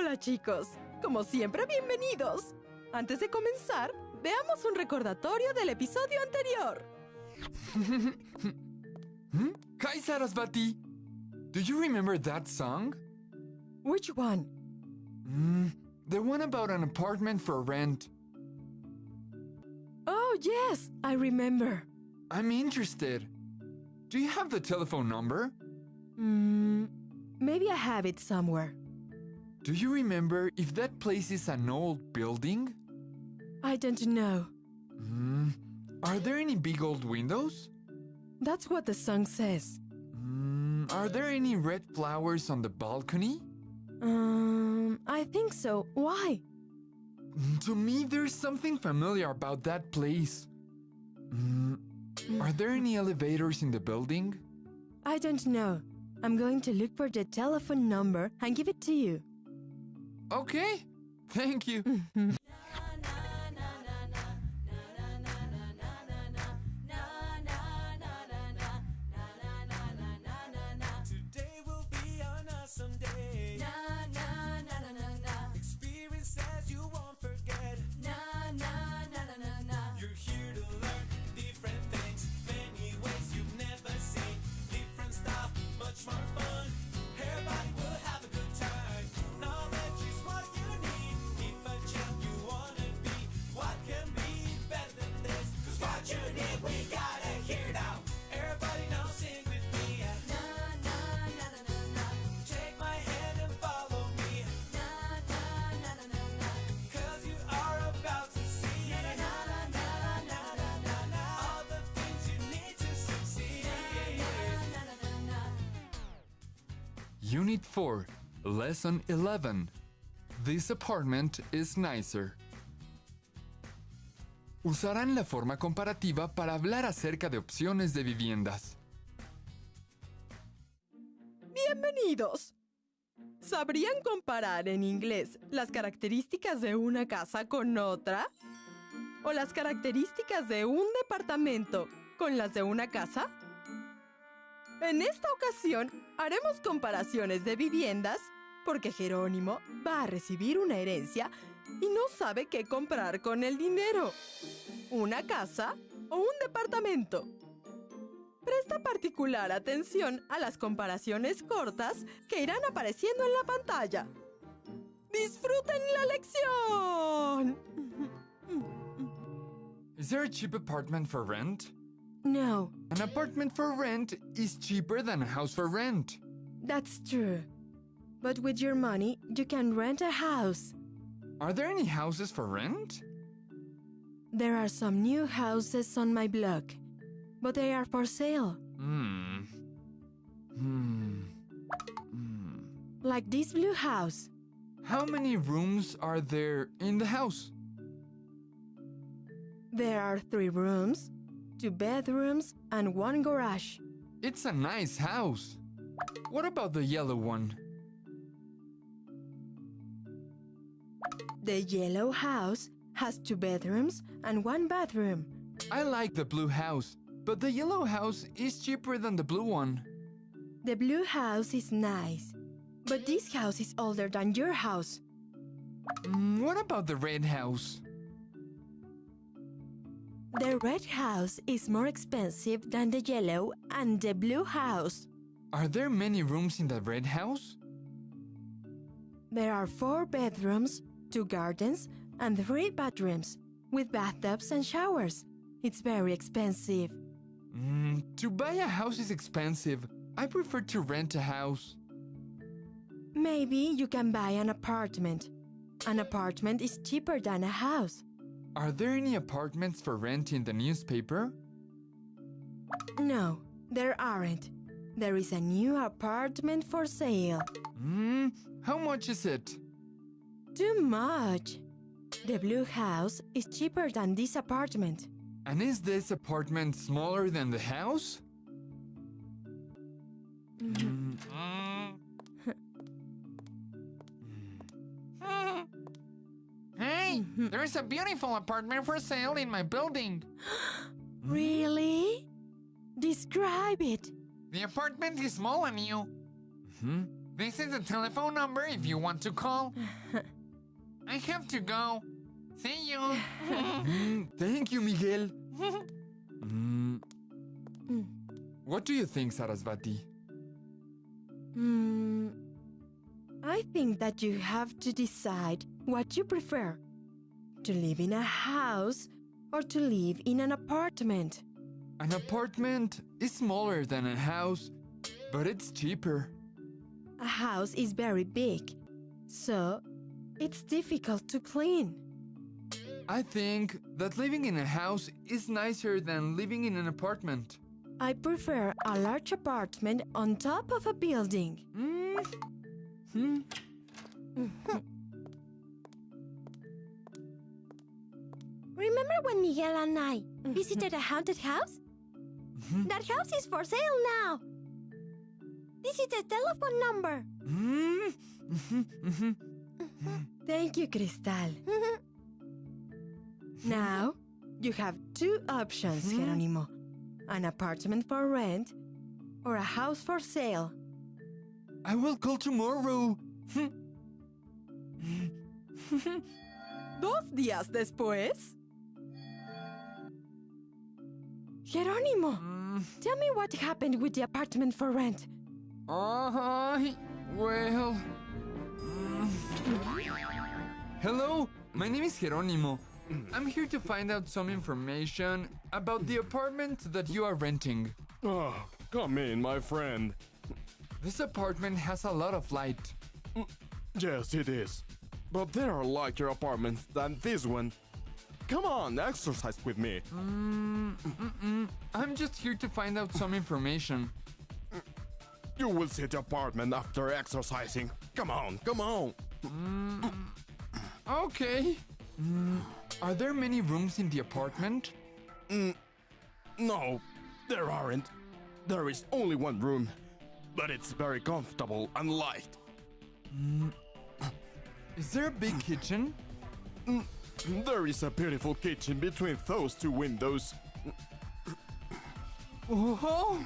Hola chicos, como siempre bienvenidos. Antes de comenzar, veamos un recordatorio del episodio anterior. Hi Sarasvati! Do you remember that song? Which one? The one about an apartment for rent. Oh yes, I remember. I'm interested. Do you have the telephone number? Maybe I have it somewhere. Do you remember if that place is an old building? I don't know. Are there any big old windows? That's what the song says. Are there any red flowers on the balcony? I think so. Why? To me, there's something familiar about that place. Are there any elevators in the building? I don't know. I'm going to look for the telephone number and give it to you. Okay, thank you. Today will be an awesome day. Experiences you won't forget. You're here to learn different things, many ways you've never seen. Different stuff, much more fun. Everybody will have a good time. Knowledge is what you need. If a champ you wanna be, what can be better than this? 'Cause what you need, we gotta hear now. Everybody now sing with me. Take my hand and follow me. 'Cause you are about to see all the things you need to succeed. Unit 4, Lesson 11. This apartment is nicer. Usarán la forma comparativa para hablar acerca de opciones de viviendas. Bienvenidos. ¿Sabrían comparar en inglés las características de una casa con otra? ¿O las características de un departamento con las de una casa? En esta ocasión, haremos comparaciones de viviendas porque Jerónimo va a recibir una herencia y no sabe qué comprar con el dinero. ¿Una casa o un departamento? Presta particular atención a las comparaciones cortas que irán apareciendo en la pantalla. ¡Disfruten la lección! Is there a cheap apartment for rent? No, An apartment for rent is cheaper than a house for rent. that's true. But with your money, you can rent a house. Are there any houses for rent? There are some new houses on my block, but they are for sale. Like this blue house. How many rooms are there in the house? There are 3 rooms, 2 bedrooms, and 1 garage. It's a nice house. What about the yellow one? The yellow house has 2 bedrooms and 1 bathroom. I like the blue house, but the yellow house is cheaper than the blue one. The blue house is nice, but this house is older than your house. What about the red house? The red house is more expensive than the yellow and the blue house. Are there many rooms in the red house? There are 4 bedrooms, 2 gardens, and 3 bathrooms, with bathtubs and showers. It's very expensive. To buy a house is expensive. I prefer to rent a house. Maybe you can buy an apartment. An apartment is cheaper than a house. Are there any apartments for rent in the newspaper? No, there aren't. There is a new apartment for sale. How much is it? Too much. The blue house is cheaper than this apartment. And is this apartment smaller than the house? Hey, there's a beautiful apartment for sale in my building. Really? Describe it. The apartment is small and new. This is the telephone number if you want to call. I have to go. See you. Thank you, Miguel. What do you think, Sarasvati? I think that you have to decide what you prefer. To live in a house or to live in an apartment. An apartment is smaller than a house, but it's cheaper. A house is very big, so it's difficult to clean. I think that living in a house is nicer than living in an apartment. I prefer a large apartment on top of a building. Remember when Miguel and I visited a haunted house? That house is for sale now. This is the telephone number. Thank you, Cristal. Now, you have two options, Jerónimo. An apartment for rent or a house for sale. I will call tomorrow. 2 días después. Jerónimo, tell me what happened with the apartment for rent. Well... Hello, my name is Jerónimo. I'm here to find out some information about the apartment that you are renting. Come in, my friend. This apartment has a lot of light. Yes, it is. But there are lighter apartments than this one. Come on, exercise with me. I'm just here to find out some information. You will see the apartment after exercising. Come on, come on. Okay. Are there many rooms in the apartment? No, there aren't. There is only one room, but it's very comfortable and light. Is there a big kitchen? There is a beautiful kitchen between those two windows. Oh,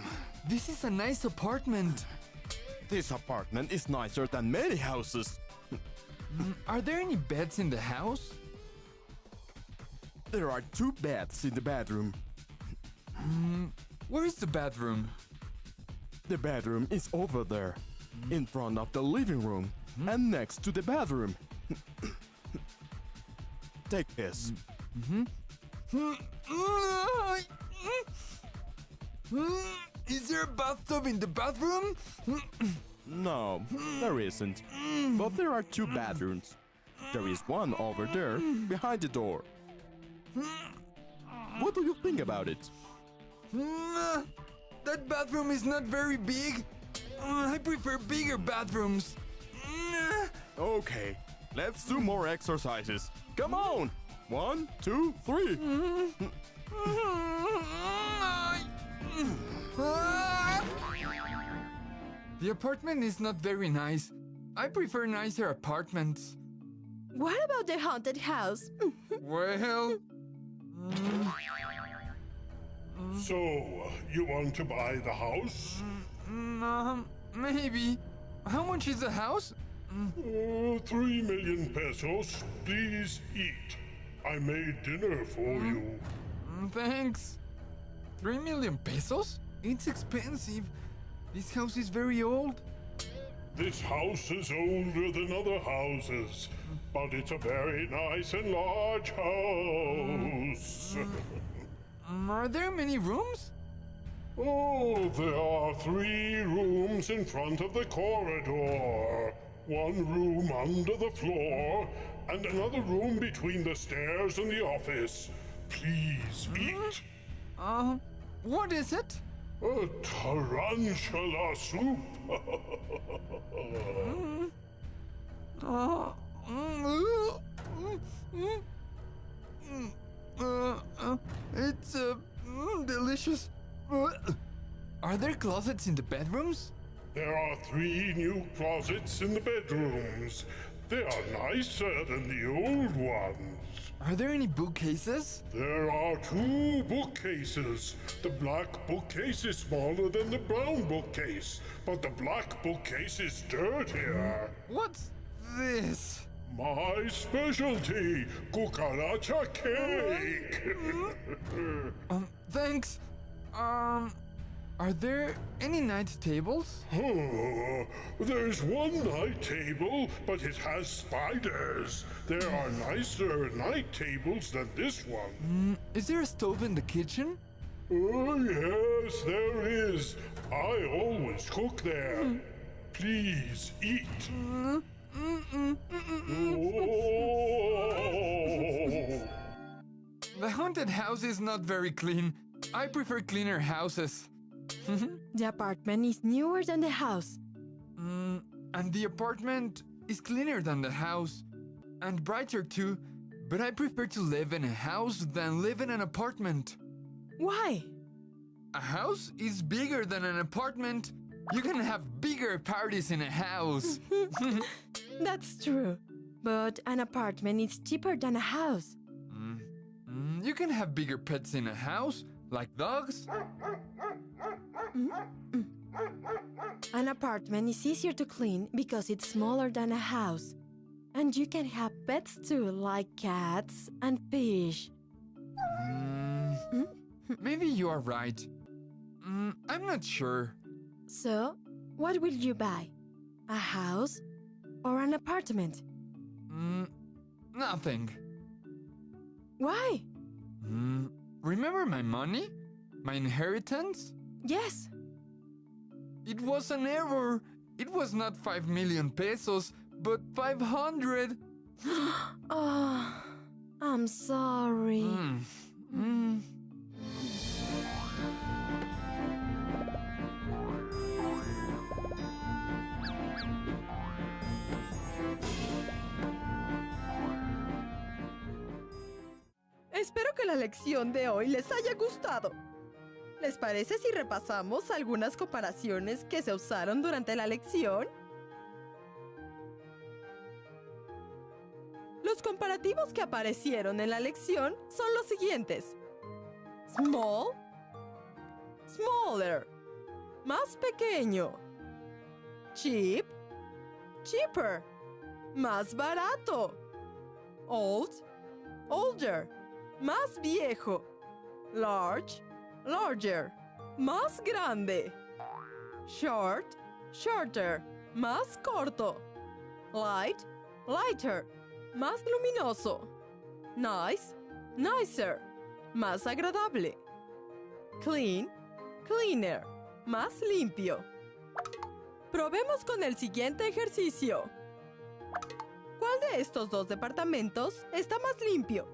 this is a nice apartment. This apartment is nicer than many houses. Are there any beds in the house? There are 2 beds in the bedroom. Where is the bathroom? The bedroom is over there, in front of the living room and next to the bathroom. Take this. Is there a bathtub in the bathroom? No, there isn't. But there are 2 bathrooms. There is one over there, behind the door. What do you think about it? That bathroom is not very big. I prefer bigger bathrooms. Okay, let's do more exercises. Come on! 1, 2, 3. The apartment is not very nice. I prefer nicer apartments. What about the haunted house? Well... So, you want to buy the house? Maybe. How much is the house? 3 million pesos. Please eat. I made dinner for you. Thanks. 3 million pesos? It's expensive. This house is very old. This house is older than other houses, but it's a very nice and large house. Are there many rooms? Oh, there are 3 rooms in front of the corridor. 1 room under the floor, and another room between the stairs and the office. Please eat. What is it? A tarantula soup. It's delicious. Are there closets in the bedrooms? There are 3 new closets in the bedrooms. They are nicer than the old ones. Are there any bookcases? There are 2 bookcases. The black bookcase is smaller than the brown bookcase, but the black bookcase is dirtier. What's this? My specialty, cucaracha cake. Thanks. Are there any night tables? Oh, there's one night table, but it has spiders. There are nicer night tables than this one. Is there a stove in the kitchen? Oh, yes, there is. I always cook there. Please eat. Oh. The haunted house is not very clean. I prefer cleaner houses. The apartment is newer than the house. And the apartment is cleaner than the house. And brighter too. But I prefer to live in a house than live in an apartment. Why? A house is bigger than an apartment. You can have bigger parties in a house. That's true. But an apartment is cheaper than a house. You can have bigger pets in a house, like dogs. An apartment is easier to clean because it's smaller than a house. And you can have pets too, like cats and fish. Maybe you are right. I'm not sure. So, what will you buy? A house or an apartment? Nothing. Why? Remember my money? My inheritance? Yes. It was an error. It was not 5 million pesos, but 500. Oh, I'm sorry. Espero que la lección de hoy les haya gustado. ¿Les parece si repasamos algunas comparaciones que se usaron durante la lección? Los comparativos que aparecieron en la lección son los siguientes. Small, smaller, más pequeño. Cheap, cheaper, más barato. Old, older, más viejo. Large, larger, más grande. Short, shorter, más corto. Light, lighter, más luminoso. Nice, nicer, más agradable. Clean, cleaner, más limpio. Probemos con el siguiente ejercicio. ¿Cuál de estos 2 departamentos está más limpio?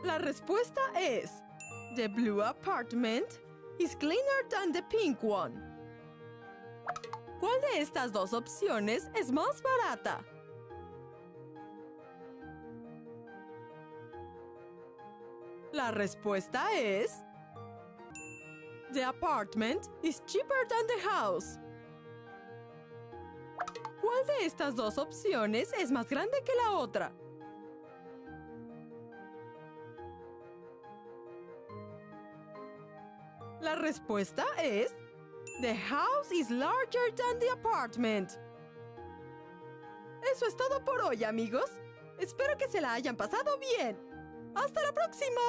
La respuesta es: The blue apartment is cleaner than the pink one. ¿Cuál de estas 2 opciones es más barata? La respuesta es: The apartment is cheaper than the house. ¿Cuál de estas 2 opciones es más grande que la otra? La respuesta es: The house is larger than the apartment. Eso es todo por hoy, amigos. Espero que se la hayan pasado bien. ¡Hasta la próxima!